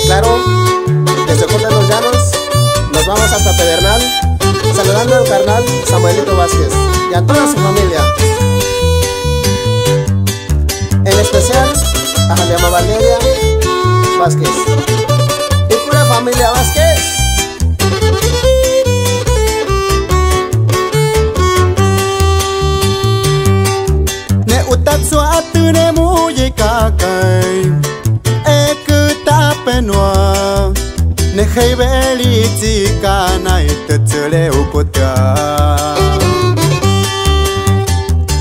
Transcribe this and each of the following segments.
Claro, desde Corte de los Llanos nos vamos hasta Pedernal, saludando al carnal Samuelito Vázquez y a toda su familia. En especial a Jaliama Valeria Vázquez y pura familia Vázquez. Ne utat suatu ne muye kakai e kuta penwa ne heibeli tika nai tetsule ukota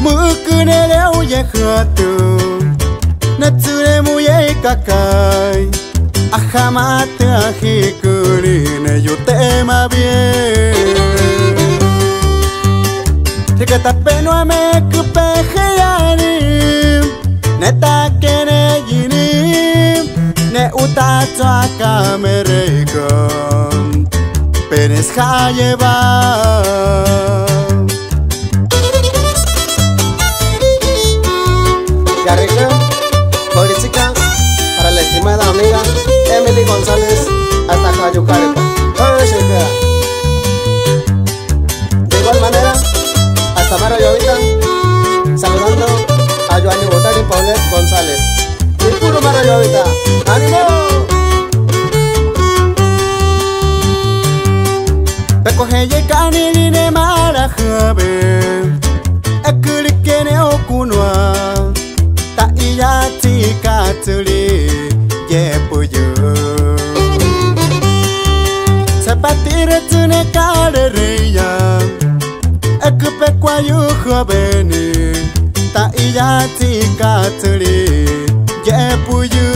mukune leu ye khatu ne tsule muye kakai ahamate ahikuri ne yute ma bien Rikata penwa me kupehe yani Neta kene yini Ne utatwa kamereko Penes hayeba Yarrica, Borichica, para la estimada amiga Emily González hasta Cayucarepa. De igual manera hasta Mara Llovita, saludando a Joanny Botari y Paulette González. Y puro Mara Llovita, ¡ánimo! Pekoheye kanili ne mara habe Ekurikene okunwa Ta iya tika tuli yepuyu Sepatire tune karereya Ekupe kwa yuhobeni Ta iya tika tuli yepuyu